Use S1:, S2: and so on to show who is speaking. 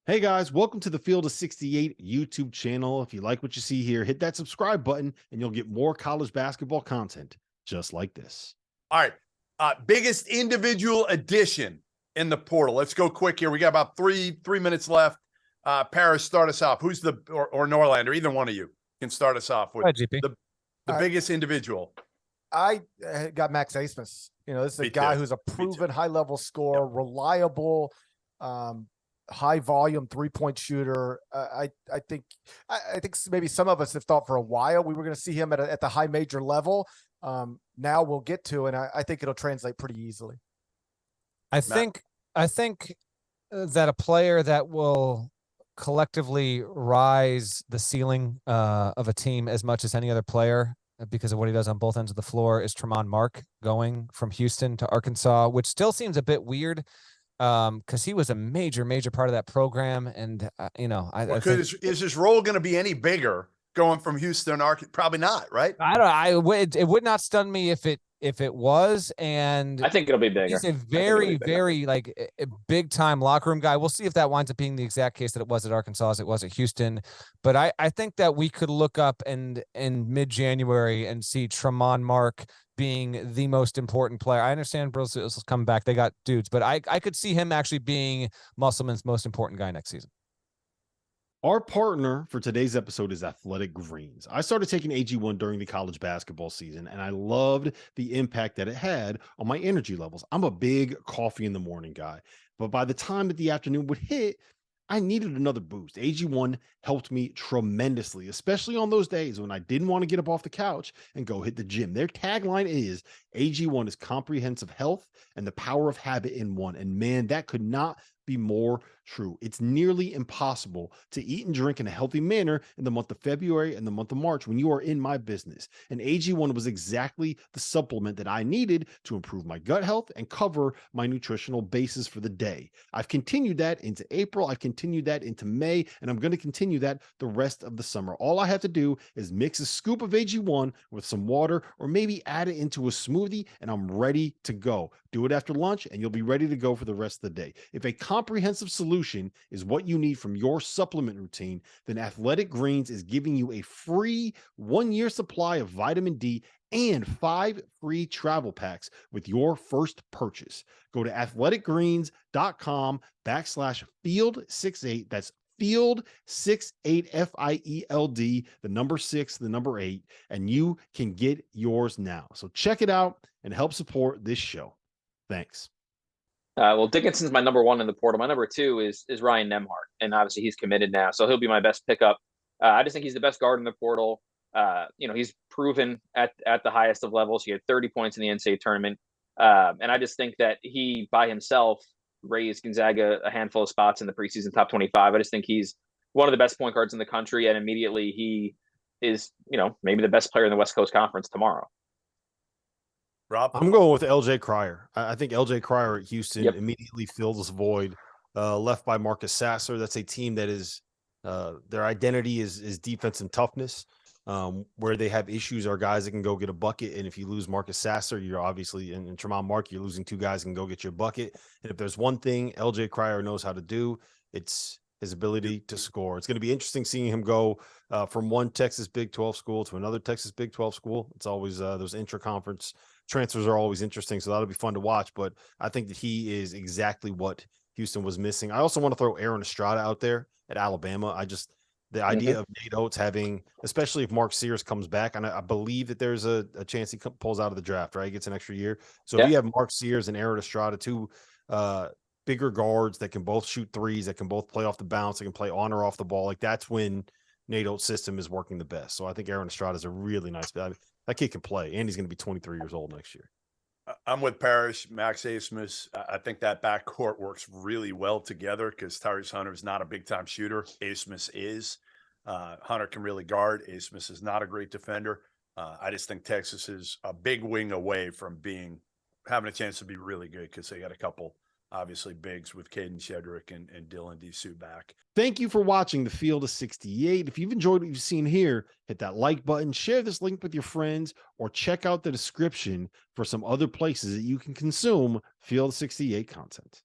S1: Hey guys, welcome to the Field of 68 YouTube channel. If you like what you see here, hit that subscribe button and you'll get more college basketball content just like this.
S2: All right. Biggest individual addition in the portal. Let's go quick here. We got about three minutes left. Parrish, start us off. Who's or Norlander, either one of you can start us off with the biggest individual.
S3: I got Max Asmus. This is a guy who's a proven high-level scorer, reliable, high volume 3-point shooter. I think maybe some of us have thought for a while we were going to see him at the high major level. Now we'll get to, and I think it'll translate pretty easily.
S4: I think that a player that will collectively rise the ceiling of a team as much as any other player, because of what he does on both ends of the floor, is Tremont Mark going from Houston to Arkansas, which still seems a bit weird because he was a major part of that program. And, I think,
S2: is his role going to be any bigger going from Houston to Arkansas? Probably not, right?
S4: It would not stun me if it was. And
S5: I think it'll be bigger.
S4: He's a very like a big time locker room guy. We'll see if that winds up being the exact case that it was at Arkansas as it was at Houston. But I think that we could look up in mid-January and see Tremont Mark being the most important player. I understand Borzello's coming back. They got dudes, but I could see him actually being Musselman's most important guy next season.
S1: Our partner for today's episode is Athletic Greens. I started taking AG1 during the college basketball season, and I loved the impact that it had on my energy levels. I'm a big coffee in the morning guy, but by the time that the afternoon would hit, I needed another boost. AG1 helped me tremendously, especially on those days when I didn't want to get up off the couch and go hit the gym. Their tagline is AG1 is comprehensive health and the power of habit in one. And man, that could not be more true. It's nearly impossible to eat and drink in a healthy manner in the month of February and the month of March when you are in my business. And AG1 was exactly the supplement that I needed to improve my gut health and cover my nutritional basis for the day. I've continued that into April. I've continued that into May, and I'm going to continue that the rest of the summer. All I have to do is mix a scoop of AG1 with some water, or maybe add it into a smoothie, and I'm ready to go. Do it after lunch, and you'll be ready to go for the rest of the day. If a comprehensive solution is what you need from your supplement routine, then Athletic Greens is giving you a free 1-year supply of vitamin D and 5 free travel packs with your first purchase. Go to athleticgreens.com/field68. That's field68, FIELD, the number 6, the number 8, and you can get yours now. So check it out and help support this show. Thanks.
S5: Well, Dickinson's my number 1 in the portal. My number 2 is Ryan Nembhard, and obviously he's committed now, so he'll be my best pickup. I just think he's the best guard in the portal. He's proven at the highest of levels. He had 30 points in the NCAA tournament, and I just think that he by himself raised Gonzaga a handful of spots in the preseason top 25. I just think he's one of the best point guards in the country, and immediately he is, maybe the best player in the West Coast Conference tomorrow.
S2: Rob?
S1: I'm going with LJ Cryer. I think LJ Cryer at Houston immediately fills this void left by Marcus Sasser. That's a team that is their identity is defense and toughness. Where they have issues are guys that can go get a bucket. And if you lose Marcus Sasser, you're obviously in Tremont Mark, you're losing 2 guys who can go get you a bucket. And if there's one thing LJ Cryer knows how to do, it's his ability to score. It's going to be interesting seeing him go from one Texas Big 12 school to another Texas Big 12 school. It's always those intra-conference transfers are always interesting. So that'll be fun to watch. But I think that he is exactly what Houston was missing. I also want to throw Aaron Estrada out there at Alabama. The idea of Nate Oates having, especially if Mark Sears comes back, and I believe that there's a chance he pulls out of the draft, right? He gets an extra year. So if you have Mark Sears and Aaron Estrada, 2 bigger guards that can both shoot threes, that can both play off the bounce, that can play on or off the ball, like that's when Nate Oates' system is working the best. So I think Aaron Estrada is a really nice guy. That kid can play, and he's going to be 23 years old next year.
S2: I'm with Parrish, Max Asmus. I think that backcourt works really well together because Tyrese Hunter is not a big-time shooter. Asmus is. Hunter can really guard. Asmus is not a great defender. I just think Texas is a big wing away from having a chance to be really good because they got a couple, obviously, bigs with Caden Shedrick and Dylan Disu back.
S1: Thank you for watching the Field of 68. If you've enjoyed what you've seen here, hit that like button, share this link with your friends, or check out the description for some other places that you can consume Field of 68 content.